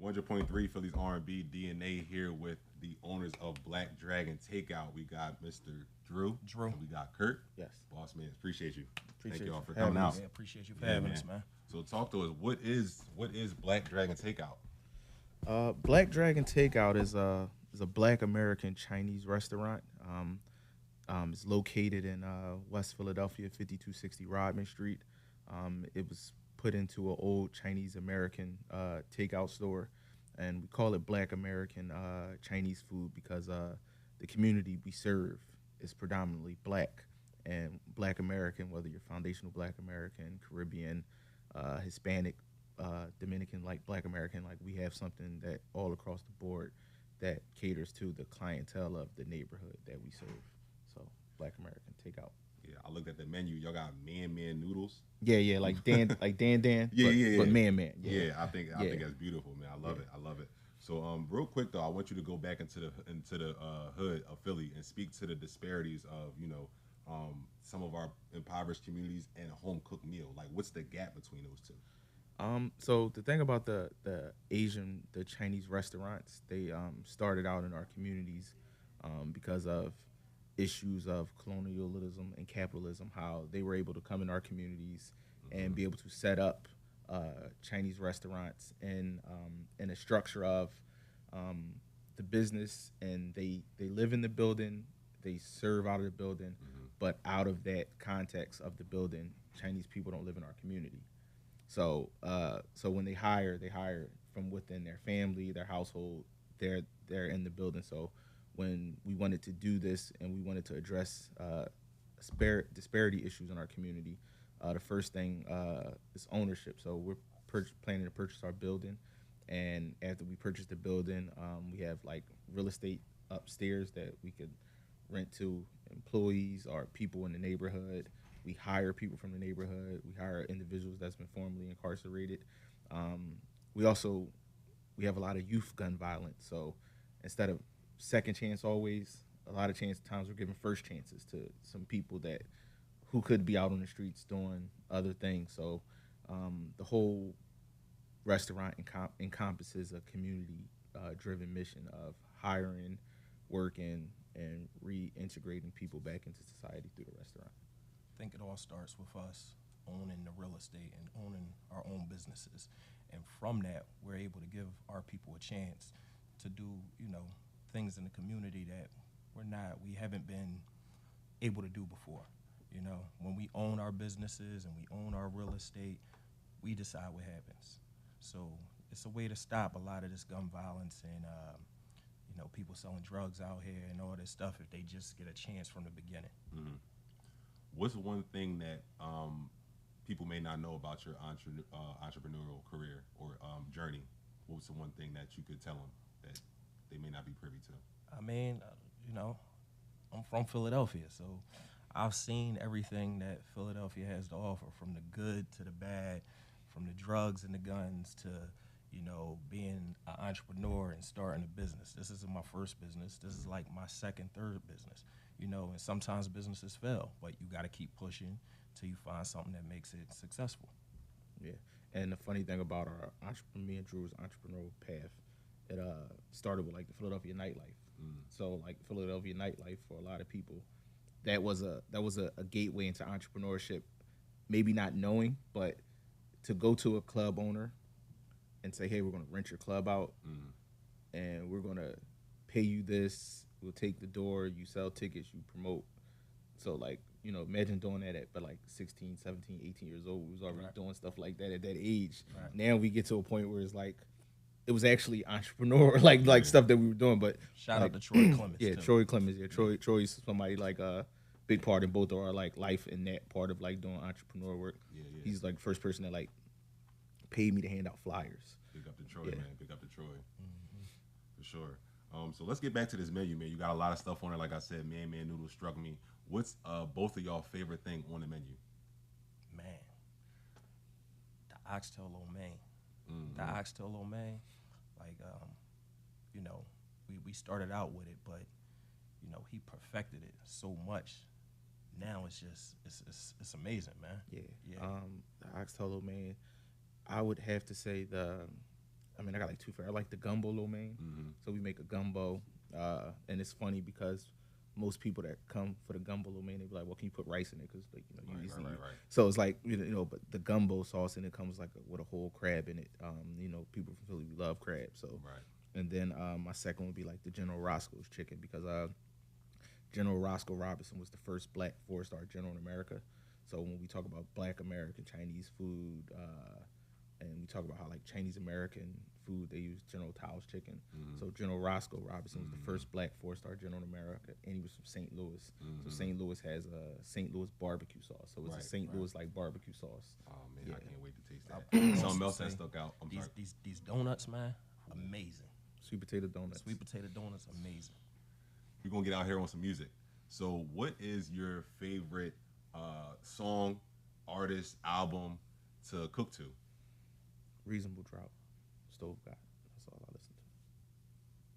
100.3 Philly's R&B DNA here with the owners of Black Dragon Takeout. We got Mr. Drew. And we got Kurt. Yes. Boss man, appreciate you. Thank you y'all for for coming out. having Yeah, appreciate you for having us, man. So talk to us. What is Black Dragon Takeout? Black Dragon Takeout is a Black American Chinese restaurant. It's located in West Philadelphia, 5260 Rodman Street. It was put into an old Chinese American takeout store, and we call it Black American Chinese food because the community we serve is predominantly Black and Black American, whether you're foundational Black American, Caribbean, Hispanic, Dominican, like Black American. Like, we have something that all across the board that caters to the clientele of the neighborhood that we serve. So Black American Takeout. Yeah, I looked at the menu. Y'all got man noodles. Yeah, like Dan, Yeah, but man. Yeah, I think that's beautiful, man. I love it. So, real quick though, I want you to go back into the hood of Philly and speak to the disparities of some of our impoverished communities and a home cooked meal. Like, what's the gap between those two? So the thing about the Chinese restaurants, they started out in our communities because of issues of colonialism and capitalism, how they were able to come in our communities and be able to set up Chinese restaurants in a structure of the business, and they live in the building, they serve out of the building, but out of that context of the building, Chinese people don't live in our community. So when they hire from within their family, their household. They're in the building. So when we wanted to do this and we wanted to address disparity issues in our community, the first thing is ownership. So we're planning to purchase our building, and after we purchase the building, we have like real estate upstairs that we could rent to employees or people in the neighborhood. We hire people from the neighborhood. We hire individuals that's been formerly incarcerated. We have a lot of youth gun violence. So instead of second chance always, a lot of times we're giving first chances to some people who could be out on the streets doing other things. So the whole restaurant encompasses a community driven mission of hiring, working, and reintegrating people back into society through the restaurant. I think it all starts with us owning the real estate and owning our own businesses. And from that, we're able to give our people a chance to do, things in the community that we haven't been able to do before. When we own our businesses and we own our real estate, we decide what happens. So it's a way to stop a lot of this gun violence and, people selling drugs out here and all this stuff if they just get a chance from the beginning. Mm-hmm. What's one thing that people may not know about your entrepreneurial career or journey? What's the one thing that you could tell them that they may not be privy to? I mean, I'm from Philadelphia, so I've seen everything that Philadelphia has to offer, from the good to the bad, from the drugs and the guns to, being an entrepreneur and starting a business. This isn't my first business. This is like my second, third business. And sometimes businesses fail, but you got to keep pushing till you find something that makes it successful. Yeah, and the funny thing about me and Drew's entrepreneurial path, it started with like the Philadelphia nightlife. So like Philadelphia nightlife, for a lot of people, that was a gateway into entrepreneurship. Maybe not knowing, but to go to a club owner and say, hey, we're going to rent your club out, and we're going to pay you this. We'll take the door, you sell tickets, you promote. So like, imagine doing that at like 16, 17, 18 years old. We was already doing stuff like that at that age. Right. Now we get to a point where it's like, it was actually entrepreneur, like stuff that we were doing. But shout out to Troy Clemens. Yeah, too. Troy Clemens. Yeah, Troy's somebody like a big part in both of our like life and that part of like doing entrepreneur work. Yeah. He's like the first person that like paid me to hand out flyers. Big up to Troy, man. Big up to Troy. For sure. So let's get back to this menu, man. You got a lot of stuff on there. Like I said, man noodles struck me. What's both of y'all favorite thing on the menu? Man, the oxtail lo mein. The oxtail lo mein, like, we started out with it, but, he perfected it so much. Now it's just, it's amazing, man. Yeah. The oxtail lo mein, I would have to say the I mean, I got like two favorites. I like the gumbo lo mein. So we make a gumbo, and it's funny because most people that come for the gumbo lo mein, they be like, "Well, can you put rice in it?" Because like right. So it's like but the gumbo sauce and it comes like with a whole crab in it. People from Philly, we love crab. So and then my second would be like the General Roscoe's chicken because General Roscoe Robinson was the first black 4-star general in America. So when we talk about black American Chinese food, and we talk about how like Chinese American food, they use General Tao's chicken. So General Roscoe Robinson was the first black 4-star general in America, and he was from St. Louis. So St. Louis has a St. Louis barbecue sauce. So it's a St. Louis like barbecue sauce. Oh man, I can't wait to taste that. Something else that stuck out. These donuts, man, amazing. Sweet potato donuts. Sweet potato donuts, amazing. We're gonna get out here on some music. So what is your favorite song, artist, album to cook to? Reasonable Drought, Stove God. That's all I listen to.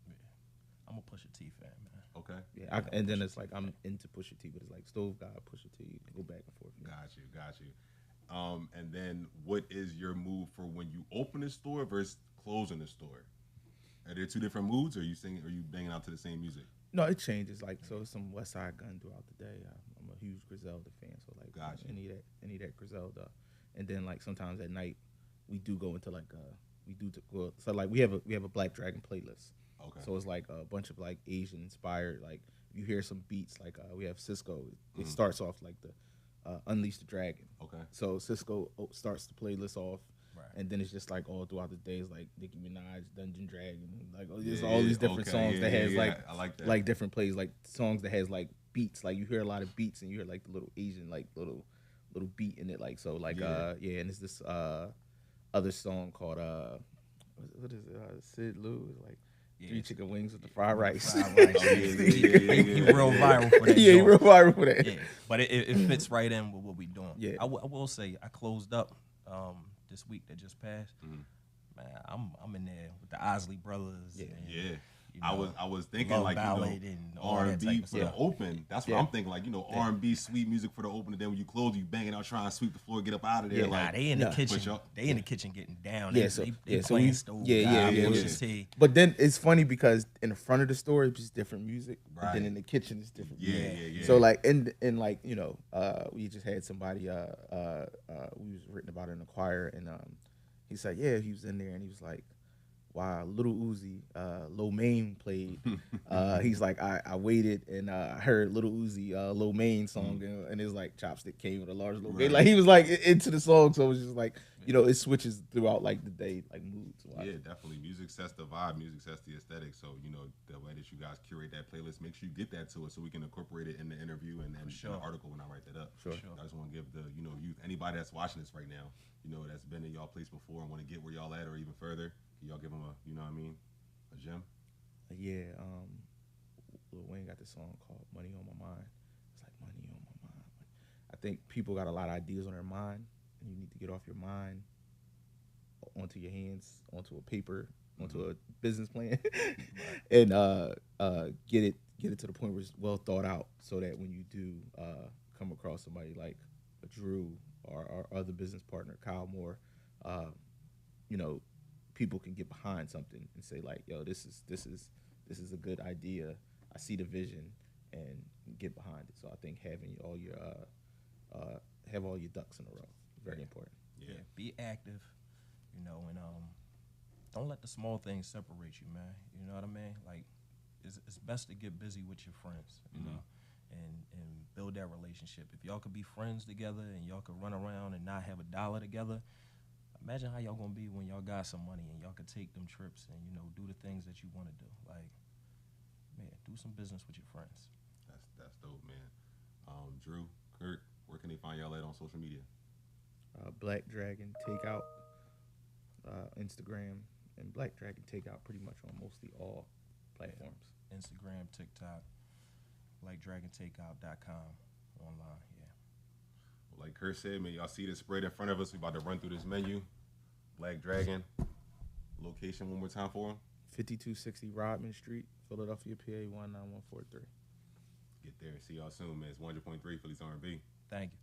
Yeah. I'm a Pusha T fan, man. Okay. Yeah, and then it's like I'm into Pusha T, but it's like Stove God, Pusha T, go back and forth. Got you. And then what is your mood for when you open a store versus closing the store? Are there two different moods, or are you banging out to the same music? No, it changes. Like, so some West Side Gun throughout the day. I'm a huge Griselda fan, so like any of that Griselda. And then like sometimes at night we do go into like so like we have a Black Dragon playlist. Okay. So it's like a bunch of like Asian inspired, like you hear some beats like we have Cisco. It starts off like the Unleash the Dragon. Okay. So Cisco starts the playlist off. And then it's just like all throughout the day, it's like Nicki Minaj, Dungeon Dragon, like there's all these different songs that has I like that. like different plays, like songs that has like beats, like you hear a lot of beats and you hear like the little Asian like little beat in it, like so like and it's this other song called what is it? Sid Lou, like 3 chicken wings with the fried rice. He real viral for that. He real viral for that. Yeah, but it fits right in with what we doing. Yeah, I will say I closed up this week that just passed. Man, I'm in there with the Osley brothers. Yeah. And, yeah. You know, I was thinking like R&B for the open. That's what I'm thinking, like R&B sweet music for the open, and then when you close, you banging out trying to sweep the floor, get up out of there. Yeah, they in the kitchen. They in the kitchen getting down. Yeah, they playing Stove. But then it's funny because in the front of the store it's just different music, and then in the kitchen it's different. Yeah. So like and like we just had somebody we was written about in the choir, and he said he was in there and he was like, wow, Little Uzi, Lo Mein played. He's like, I waited and I heard Little Uzi, Lo Mein song, and it's like Chopstick came with a large Lo Mein. Like he was like into the song, so it was just like it switches throughout like the day, like moods. Yeah, definitely. Music sets the vibe. Music sets the aesthetic. So the way that you guys curate that playlist, make sure you get that to us so we can incorporate it in the interview and in the article when I write that up. Sure. I just want to give the youth, anybody that's watching this right now, that's been in y'all place before and want to get where y'all at or even further. Can y'all give them a gem? Yeah, Lil Wayne got this song called Money on My Mind. It's like money on my mind. I think people got a lot of ideas on their mind, and you need to get off your mind onto your hands, onto a paper, onto a business plan, and get it to the point where it's well thought out, so that when you do come across somebody like a Drew or our other business partner, Kyle Moore, people can get behind something and say like, yo, this is a good idea. I see the vision and get behind it. So I think having all your have all your ducks in a row is very important. Yeah, be active, and don't let the small things separate you, man. You know what I mean? Like, it's best to get busy with your friends, you know, and build that relationship. If y'all could be friends together and y'all could run around and not have a dollar together, imagine how y'all gonna be when y'all got some money and y'all could take them trips and do the things that you want to do. Like, man, do some business with your friends. That's dope, man. Drew, Kurt, where can they find y'all at on social media? Black Dragon Takeout, Instagram, and Black Dragon Takeout pretty much on mostly all platforms. Instagram, TikTok, BlackDragonTakeout.com, online. Yeah. Like Kurt said, man, y'all see this spread in front of us. We about to run through this menu. Black Dragon. Location one more time for him. 5260 Rodman Street, Philadelphia, PA 19143. Get there. See y'all soon, man. It's 100.3 Philly's R&B. Thank you.